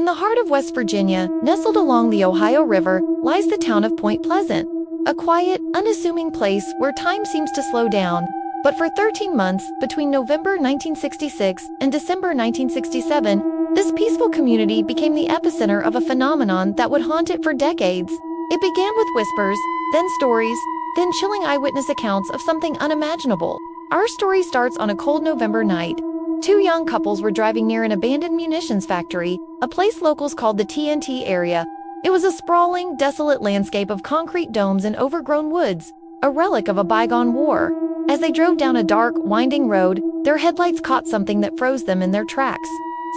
the heart of West Virginia, nestled along the Ohio River, lies the town of Point Pleasant, a quiet, unassuming place where time seems to slow down. But for 13 months, between November 1966 and December 1967, this peaceful community became the epicenter of a phenomenon that would haunt it for decades. It began with whispers, then stories, then chilling eyewitness accounts of something unimaginable. Our story starts on a cold November night. Two young couples were driving near an abandoned munitions factory, a place locals called the TNT area. It was a sprawling, desolate landscape of concrete domes and overgrown woods, a relic of a bygone war. As they drove down a dark, winding road, their headlights caught something that froze them in their tracks.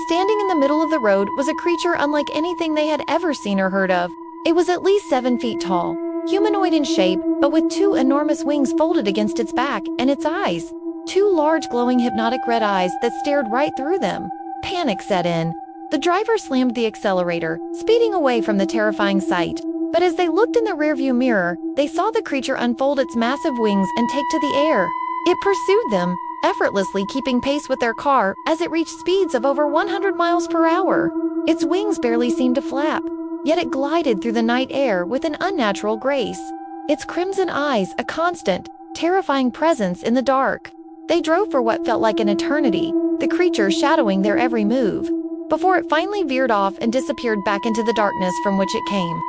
Standing in the middle of the road was a creature unlike anything they had ever seen or heard of. It was at least 7 feet tall, humanoid in shape, but with two enormous wings folded against its back and its eyes. Two large, glowing, hypnotic red eyes that stared right through them. Panic set in. The driver slammed the accelerator, speeding away from the terrifying sight. But as they looked in the rearview mirror, they saw the creature unfold its massive wings and take to the air. It pursued them, effortlessly keeping pace with their car as it reached speeds of over 100 miles per hour. Its wings barely seemed to flap, yet it glided through the night air with an unnatural grace. Its crimson eyes, a constant, terrifying presence in the dark. They drove for what felt like an eternity, the creature shadowing their every move, before it finally veered off and disappeared back into the darkness from which it came.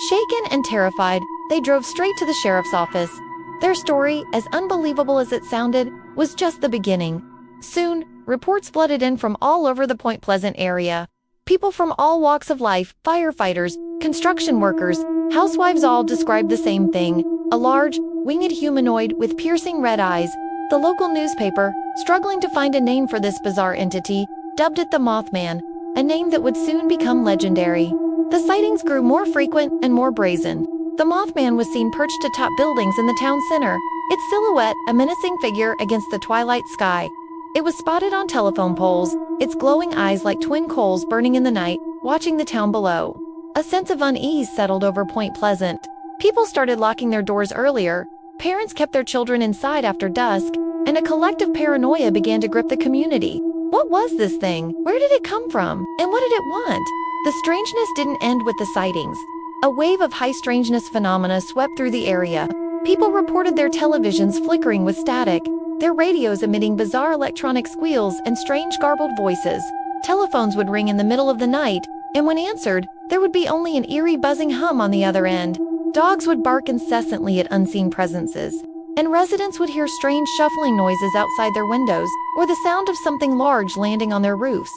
Shaken and terrified, they drove straight to the sheriff's office. Their story, as unbelievable as it sounded, was just the beginning. Soon, reports flooded in from all over the Point Pleasant area. People from all walks of life, firefighters, construction workers, housewives, all described the same thing: a large, winged humanoid with piercing red eyes. The local newspaper, struggling to find a name for this bizarre entity, dubbed it the Mothman, a name that would soon become legendary. The sightings grew more frequent and more brazen. The Mothman was seen perched atop buildings in the town center, its silhouette a menacing figure against the twilight sky. It was spotted on telephone poles, its glowing eyes like twin coals burning in the night, watching the town below. A sense of unease settled over Point Pleasant. People started locking their doors earlier, parents kept their children inside after dusk, and a collective paranoia began to grip the community. What was this thing? Where did it come from? And what did it want? The strangeness didn't end with the sightings. A wave of high strangeness phenomena swept through the area. People reported their televisions flickering with static, their radios emitting bizarre electronic squeals and strange garbled voices. Telephones would ring in the middle of the night, and when answered, there would be only an eerie buzzing hum on the other end. Dogs would bark incessantly at unseen presences, and residents would hear strange shuffling noises outside their windows, or the sound of something large landing on their roofs.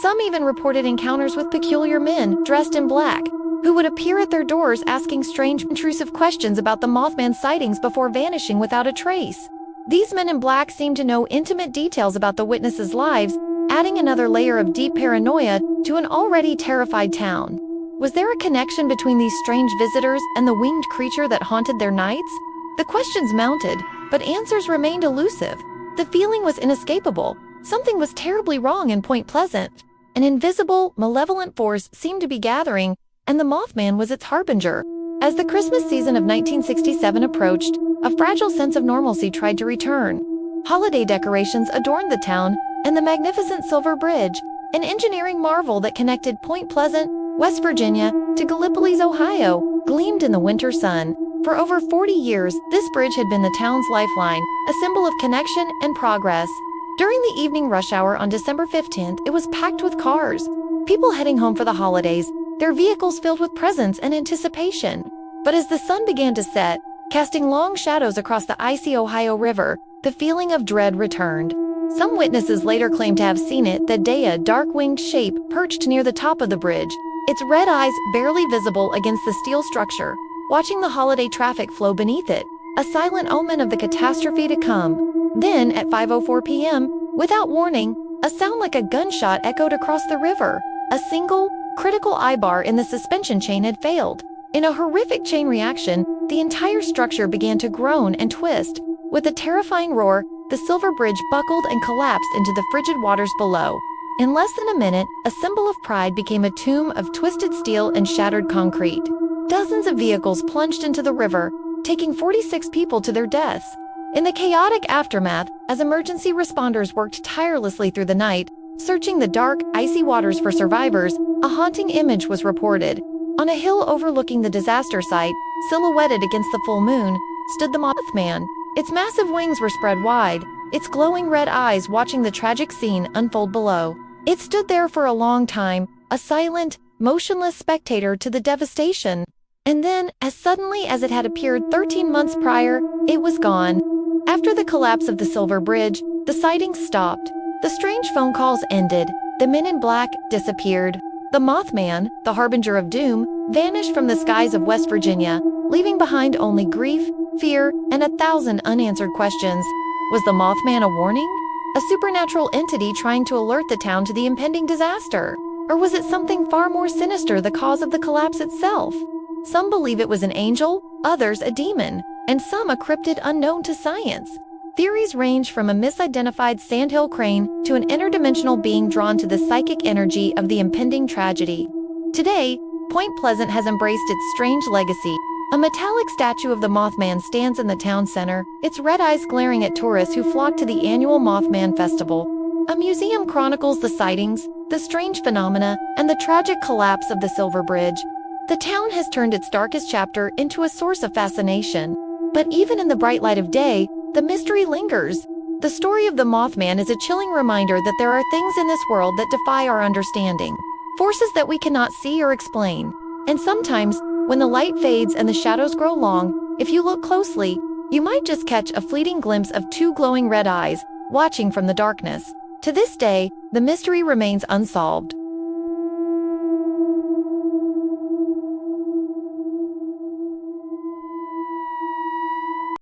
Some even reported encounters with peculiar men, dressed in black, who would appear at their doors asking strange, intrusive questions about the Mothman sightings before vanishing without a trace. These men in black seemed to know intimate details about the witnesses' lives, adding another layer of deep paranoia to an already terrified town. Was there a connection between these strange visitors and the winged creature that haunted their nights? The questions mounted, but answers remained elusive. The feeling was inescapable. Something was terribly wrong in Point Pleasant. An invisible, malevolent force seemed to be gathering, and the Mothman was its harbinger. As the Christmas season of 1967 approached, a fragile sense of normalcy tried to return. Holiday decorations adorned the town, and the magnificent Silver Bridge, an engineering marvel that connected Point Pleasant, West Virginia, to Gallipolis, Ohio, gleamed in the winter sun. For over 40 years, this bridge had been the town's lifeline, a symbol of connection and progress. During the evening rush hour on December 15th, it was packed with cars. People heading home for the holidays, their vehicles filled with presents and anticipation. But as the sun began to set, casting long shadows across the icy Ohio River, the feeling of dread returned. Some witnesses later claimed to have seen it that day, a dark-winged shape perched near the top of the bridge, its red eyes barely visible against the steel structure, watching the holiday traffic flow beneath it, a silent omen of the catastrophe to come. Then, at 5:04 p.m., without warning, a sound like a gunshot echoed across the river. A single, critical eye-bar in the suspension chain had failed. In a horrific chain reaction, the entire structure began to groan and twist. With a terrifying roar, the Silver Bridge buckled and collapsed into the frigid waters below. In less than a minute, a symbol of pride became a tomb of twisted steel and shattered concrete. Dozens of vehicles plunged into the river, taking 46 people to their deaths. In the chaotic aftermath, as emergency responders worked tirelessly through the night, Searching the dark, icy waters for survivors, a haunting image was reported. On a hill overlooking the disaster site, silhouetted against the full moon, stood the Mothman. Its massive wings were spread wide, its glowing red eyes watching the tragic scene unfold below. It stood there for a long time, a silent, motionless spectator to the devastation. And then, as suddenly as it had appeared 13 months prior, it was gone. After the collapse of the Silver Bridge, the sightings stopped. The strange phone calls ended. The men in black disappeared. The Mothman, the harbinger of doom, vanished from the skies of West Virginia, leaving behind only grief, fear, and 1,000 unanswered questions. Was the Mothman a warning? A supernatural entity trying to alert the town to the impending disaster? Or was it something far more sinister, the cause of the collapse itself? Some believe it was an angel, others a demon, and some a cryptid unknown to science. Theories range from a misidentified sandhill crane to an interdimensional being drawn to the psychic energy of the impending tragedy. Today, Point Pleasant has embraced its strange legacy. A metallic statue of the Mothman stands in the town center, its red eyes glaring at tourists who flock to the annual Mothman Festival. A museum chronicles the sightings, the strange phenomena, and the tragic collapse of the Silver Bridge. The town has turned its darkest chapter into a source of fascination. But even in the bright light of day, the mystery lingers. The story of the Mothman is a chilling reminder that there are things in this world that defy our understanding, forces that we cannot see or explain. And sometimes, when the light fades and the shadows grow long, if you look closely, you might just catch a fleeting glimpse of two glowing red eyes, watching from the darkness. To this day, the mystery remains unsolved.